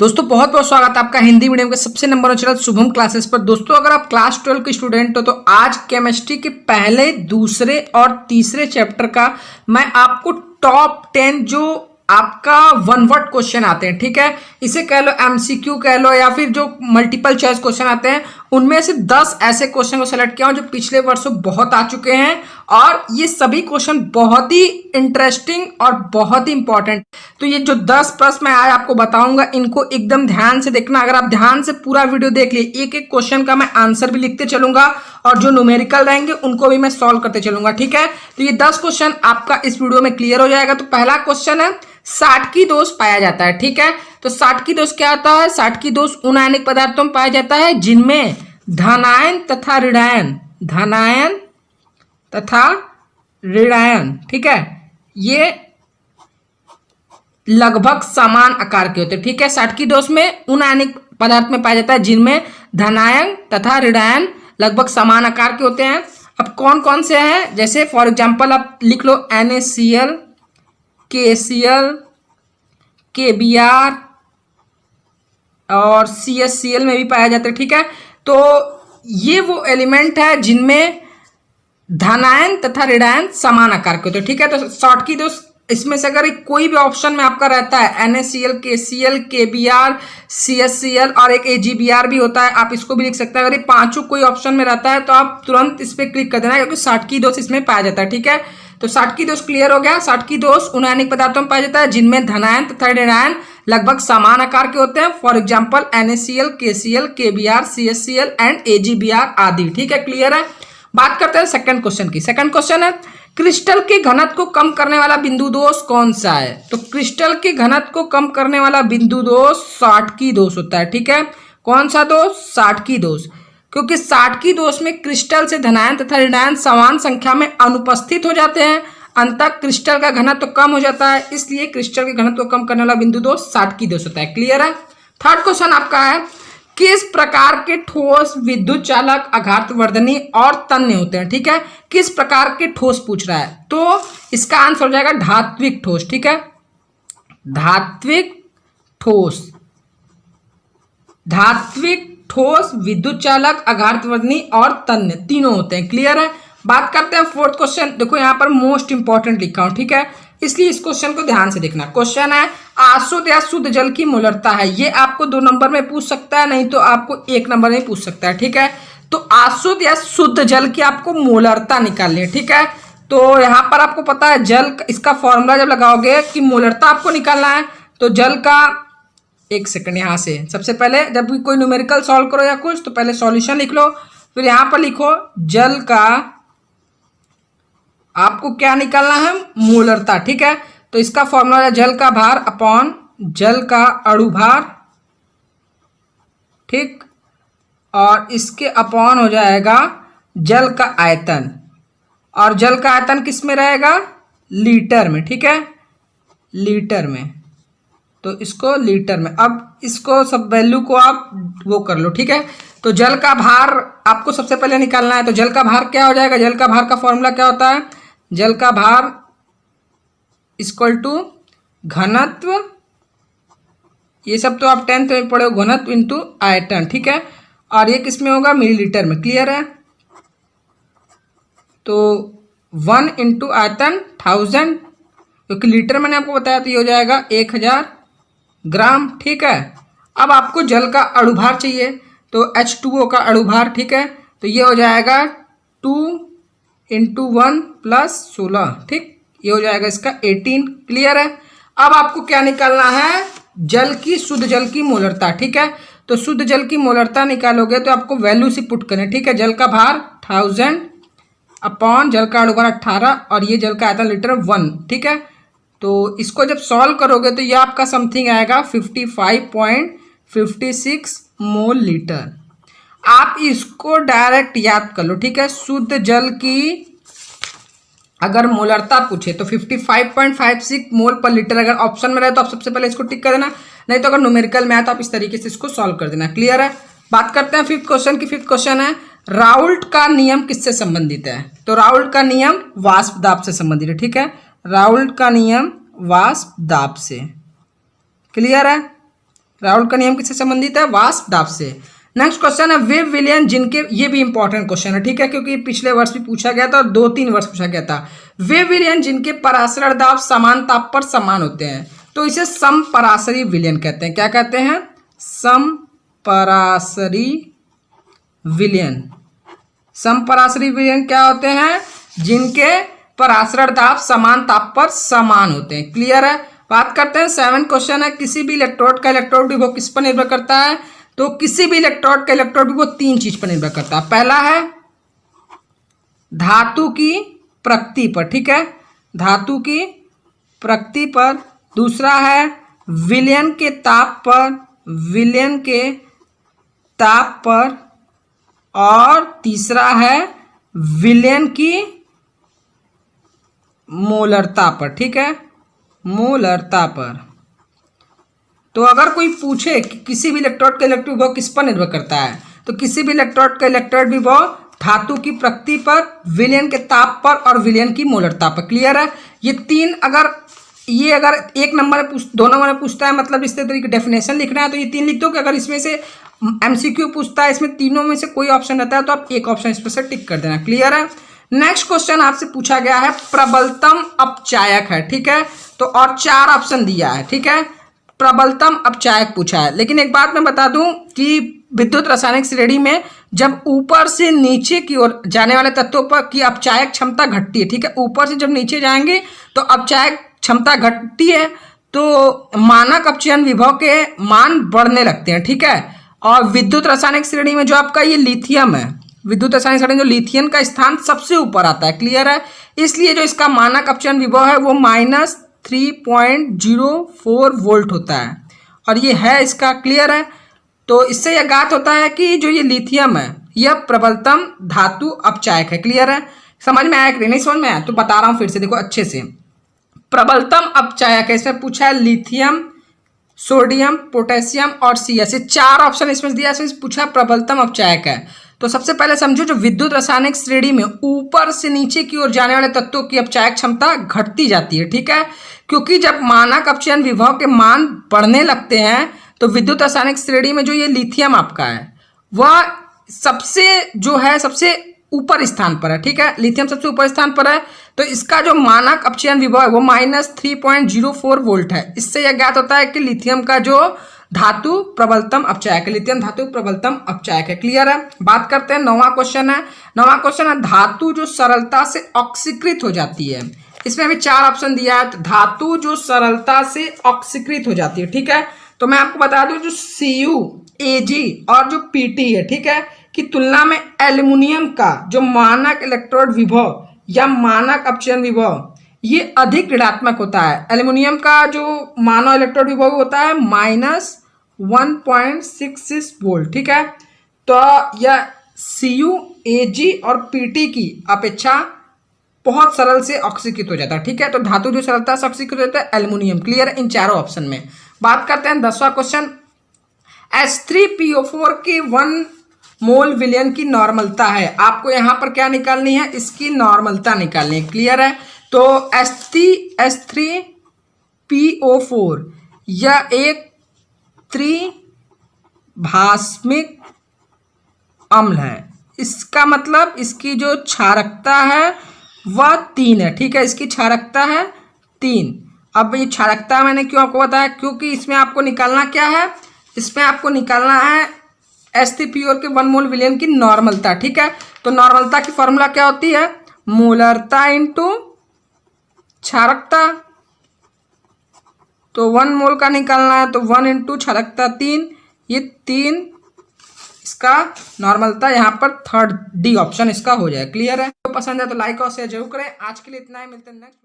दोस्तों बहुत बहुत स्वागत है आपका हिंदी मीडियम के सबसे number one channel Shubham classes पर। दोस्तों अगर आप क्लास 12 के स्टूडेंट हो तो आज केमिस्ट्री के पहले, दूसरे और तीसरे चैप्टर का मैं आपको टॉप 10 जो आपका वन वर्ड क्वेश्चन आते हैं, ठीक है, इसे कह लो एमसीक्यू कह लो या फिर जो मल्टीपल चॉइस क्वेश्चन आते हैं, उनमें से 10 ऐसे क्वेश्चन को सेलेक्ट किया हूं जो पिछले वर्षों बहुत आ चुके हैं और ये सभी क्वेश्चन बहुत ही इंटरेस्टिंग और बहुत ही इंपॉर्टेंट। तो ये जो 10 प्रश्न मैं आज आपको बताऊंगा इनको एकदम ध्यान से देखना। अगर आप ध्यान से पूरा वीडियो देख लिए, एक एक क्वेश्चन का मैं आंसर भी लिखते चलूंगा और जो न्यूमेरिकल रहेंगे उनको भी मैं सॉल्व करते चलूंगा, ठीक है। तो ये 10 क्वेश्चन आपका इस वीडियो में क्लियर हो जाएगा। तो पहला क्वेश्चन है साटकी दोष पाया जाता है, ठीक है। तो साटकी दोष क्या होता है? साटकी दोष उन आयनिक पदार्थों में पाया जाता है जिनमें धनायन तथा ऋणायन, धनायन तथा ऋणायन, ठीक है, ये लगभग समान आकार के होते हैं, ठीक है। साटकी दोष में उन आयनिक पदार्थ में पाया जाता है जिनमें धनायन तथा ऋणायन लगभग समान आकार के होते हैं। अब कौन कौन से हैं? जैसे फॉर एग्जांपल आप लिख लो NaCl, KCl, KBr और CaCl में भी पाया जाता है, ठीक है। तो ये वो एलिमेंट है जिनमें धनायन तथा ऋणायन समान आकार के होते हैं, ठीक है। तो साटकी दोष इसमें से अगर कोई भी ऑप्शन में आपका रहता है NaCl, KCl, KBr, CaCl और एक AgBr भी होता है, आप इसको भी लिख सकते हैं। अगर ये पांचों कोई ऑप्शन में रहता है तो आप तुरंत इस पर क्लिक कर देना क्योंकि साटकी दोष इसमें पाया जाता है, ठीक है। तो साटकी दोष क्लियर हो गया। साटकी दोष उन आयनिक पदार्थों में पाया जाता है जिनमें धनायन तथा ऋणायन लगभग समान आकार के होते हैं। For example NaCl, KCl, KBr, CaCl and AgBr आदि, ठीक है, क्लियर है। बात करते हैं सेकंड क्वेश्चन की। सेकंड क्वेश्चन है क्रिस्टल के घनत्व को कम करने वाला बिंदु दोष कौन सा है? तो क्रिस्टल के घनत्व को कम करने वाला बिंदु दोष साटकी दोष होता है, ठीक है। कौन सा दोष? साटकी दोष। क्योंकि साटकी दोष में क्रिस्टल से धनायन तथा ऋणायन समान संख्या में अनुपस्थित हो जाते हैं, अंततः क्रिस्टल का घनत्व तो कम हो जाता है, इसलिए क्रिस्टल के घनत्व को कम करने वाला बिंदु दोष साटकी दोष होता है, क्लियर है। थर्ड क्वेश्चन आपका है किस प्रकार के ठोस विद्युत चालक आघातवर्धनी और तन्य होते हैं, ठीक है। किस प्रकार के ठोस पूछ रहा है तो इसका आंसर हो जाएगा धात्विक ठोस, ठीक है। धात्विक ठोस, धात्विक ठोस विद्युत चालक आघातवर्धनी और तन्य तीनों होते हैं, क्लियर है। बात करते हैं फोर्थ क्वेश्चन। देखो यहाँ पर मोस्ट इंपॉर्टेंट लिखा हूं, ठीक है, इसलिए इस क्वेश्चन को ध्यान से देखना। क्वेश्चन है अशुद्ध या शुद्ध जल की मोलरता है। ये आपको 2 नंबर में पूछ सकता है, नहीं तो आपको 1 नंबर में पूछ सकता है, ठीक है। तो अशुद्ध या शुद्ध जल की आपको मोलरता निकालनी है, ठीक है। तो यहाँ पर आपको पता है जल, इसका फॉर्मूला जब लगाओगे कि मोलरता आपको निकालना है तो जल का, एक सेकंड, यहाँ से सबसे पहले जब भी कोई न्यूमेरिकल सॉल्व करो या कुछ तो पहले सॉल्यूशन लिख लो, फिर यहाँ पर लिखो जल का आपको क्या निकालना है? मोलरता, ठीक है। तो इसका फॉर्मूला है जल का भार अपॉन जल का अणुभार, ठीक, और इसके अपॉन हो जाएगा जल का आयतन, और जल का आयतन किस में रहेगा? लीटर में, ठीक है, लीटर में। तो इसको लीटर में, अब इसको सब वैल्यू को आप वो कर लो, ठीक है। तो जल का भार आपको सबसे पहले निकालना है, तो जल का भार क्या हो जाएगा? जल का भार का फॉर्मूला क्या होता है? जल का भार इक्वल टू घनत्व, ये सब तो आप 10th में पढ़े हो, घनत्व इंटू आयतन, ठीक है, और ये किस में होगा? मिलीलीटर में, क्लियर है। तो 1 इंटू आयतन 1000, क्योंकि लीटर मैंने आपको बताया तो ये हो जाएगा 1000 ग्राम, ठीक है। अब आपको जल का अणुभार चाहिए तो H2O का अणुभार, ठीक है, तो ये हो जाएगा 2 इंटू 1 प्लस 16, ठीक, ये हो जाएगा इसका 18, क्लियर है। अब आपको क्या निकालना है? जल की, शुद्ध जल की मोलरता, ठीक है। तो शुद्ध जल की मोलरता निकालोगे तो आपको वैल्यू से पुट करें, ठीक है। जल का भार 1000 अपॉन जल का अणुभार 18 और ये जल का आयतन लीटर 1, ठीक है। तो इसको जब सॉल्व करोगे तो ये आपका समथिंग आएगा 55.56 मोल लीटर। आप इसको डायरेक्ट याद कर लो, ठीक है। शुद्ध जल की अगर मोलरता पूछे तो 55.56 मोल पर लीटर अगर ऑप्शन में रहे तो आप सबसे पहले इसको टिक कर देना, नहीं तो अगर न्यूमेरिकल में आए तो आप इस तरीके से इसको सॉल्व कर देना, क्लियर है। बात करते हैं फिफ्थ क्वेश्चन की। फिफ्थ क्वेश्चन है राउल्ट का नियम किससे संबंधित है? तो राउल्ट का नियम वाष्प दाब से संबंधित है, ठीक है। राउल्ट का नियम वाष्प दाब से, क्लियर है। राउल का नियम किससे संबंधित है? वाष्प दाब से। नेक्स्ट क्वेश्चन है वेव विलयन जिनके, ये भी इंपॉर्टेंट क्वेश्चन है, ठीक है, क्योंकि पिछले वर्ष भी पूछा गया था और 2-3 वर्ष पूछा गया था। वेव विलयन जिनके परासरण दाब समान ताप पर समान होते हैं, तो इसे समपरासरी विलयन कहते हैं। क्या कहते हैं? समपरासरी विलयन। समपरासरी विलयन क्या होते हैं? जिनके परासरण दाब समान ताप पर समान होते हैं। क्लियर है? बात करते हैं 7 क्वेश्चन है, किसी भी इलेक्ट्रोड का इलेक्ट्रोड विभव किस पर निर्भर करता है? तो किसी भी इलेक्ट्रोड का इलेक्ट्रोड विभव 3 चीज पर निर्भर करता है। पहला है धातु की प्रकृति पर, ठीक है, धातु की प्रकृति पर। दूसरा है विलयन के ताप पर, विलयन के ताप पर। और तीसरा है विलयन की मोलरता पर, ठीक है, मोलरता पर। तो अगर कोई पूछे कि किसी भी इलेक्ट्रोड का इलेक्ट्रिक विभव किस पर निर्भर करता है, तो किसी भी इलेक्ट्रोड का इलेक्ट्रोड विभव धातु की प्रकृति पर, विलयन के ताप पर और विलयन की मोलरता पर। क्लियर है? ये 3 अगर 1 नंबर में 2 नंबर में पूछता है, मतलब इस तरीके डेफिनेशन लिखना है, तो ये 3 लिख दो कि अगर इसमें से एमसीक्यू पूछता है, इसमें तीनों में से कोई ऑप्शन रहता है तो आप एक ऑप्शन इस पर से टिक कर देना। क्लियर है? नेक्स्ट क्वेश्चन आपसे पूछा गया है प्रबलतम अपचायक है, ठीक है, तो और 4 ऑप्शन दिया है, ठीक है, प्रबलतम अपचायक पूछा है। लेकिन एक बात मैं बता दूं कि विद्युत रासायनिक श्रेणी में जब ऊपर से नीचे की ओर जाने वाले तत्वों पर की अपचायक क्षमता घटती है, ठीक है, ऊपर से जब नीचे जाएंगे तो अपचायक क्षमता घटती है, तो मानक अपचयन विभव के मान बढ़ने लगते हैं, ठीक है। और विद्युत रासायनिक श्रेणी में जो आपका ये लिथियम है, विद्युत रासायनिक श्रेणी में जो लिथियम का स्थान सबसे ऊपर आता है। क्लियर है? इसलिए जो इसका मानक अपचयन विभव है वो -3.04 वोल्ट होता है, और ये है इसका। क्लियर है? तो इससे यह ज्ञात होता है कि जो ये लिथियम है यह प्रबलतम धातु अपचायक है। क्लियर है? समझ में आया कि नहीं समझ में आया? तो बता रहा हूं फिर से, देखो अच्छे से। प्रबलतम अपचायक है, इसमें पूछा है लिथियम, सोडियम, पोटेशियम और CS, 4 ऑप्शन इसमें दिया, इसमें पूछा प्रबलतम अपचायक है। तो सबसे पहले समझो, जो विद्युत रासायनिक श्रेणी में ऊपर से नीचे की ओर जाने वाले तत्वों की अपचायक क्षमता घटती जाती है, ठीक है, क्योंकि जब मानक अपचयन विभव के मान बढ़ने लगते हैं तो विद्युत रासायनिक श्रेणी में जो ये लिथियम आपका है वह सबसे ऊपर स्थान पर है, ठीक है, लिथियम सबसे ऊपर स्थान पर है। तो इसका जो मानक अपचयन विभव है वो -3.04 वोल्ट है। इससे यह ज्ञात होता है कि लिथियम का जो धातु प्रबलतम अपचायक है, लिथियम धातु प्रबलतम अपचायक है। क्लियर है? बात करते हैं 9वां क्वेश्चन है। 9वां क्वेश्चन है धातु जो सरलता से ऑक्सीकृत हो जाती है। इसमें अभी 4 ऑप्शन दिया है, तो धातु जो सरलता से ऑक्सीकृत हो जाती है, ठीक है। तो मैं आपको बता दूं, जो Cu, Ag और जो Pt है, ठीक है, की तुलना में एल्युमिनियम का जो मानक इलेक्ट्रोड विभव या मानक अपचयन विभव ये अधिक ऋणात्मक होता है। एल्युमिनियम का जो मानक इलेक्ट्रोड विभव होता है -1.66 वोल्ट, ठीक है। तो यह Cu, Ag और Pt की अपेक्षा बहुत सरल से ऑक्सीकृत हो जाता है, ठीक है। तो धातु जो सरलता से ऑक्सीकृत होता है एल्युमिनियम। क्लियर है? इन चारों ऑप्शन में। बात करते हैं 10वां क्वेश्चन। H3PO4 की 1 मोल विलयन की नॉर्मलता है। आपको यहां पर क्या निकालनी है? इसकी नॉर्मलता निकालनी है। क्लियर है? तो H3PO4 यह एक त्रिभाषमिक अम्ल है। इसका मतलब इसकी जो क्षारकता है वह 3 है, ठीक है, इसकी क्षारकता है 3। अब ये क्षारकता मैंने क्यों आपको बताया? क्योंकि इसमें आपको निकालना क्या है? इसमें आपको निकालना है H3PO के 1 मोल विलयन की नॉर्मलता, ठीक है। तो नॉर्मलता की फॉर्मूला क्या होती है? मोलरता इंटू क्षारकता। तो 1 मोल का निकालना है, तो 1 इंटू क्षारकता 3, ये 3 इसका नॉर्मलता, यहाँ पर 3rd D ऑप्शन इसका हो जाए। क्लियर है? तो पसंद है तो लाइक और शेयर जरूर करें। आज के लिए इतना ही, मिलते हैं नेक्स्ट।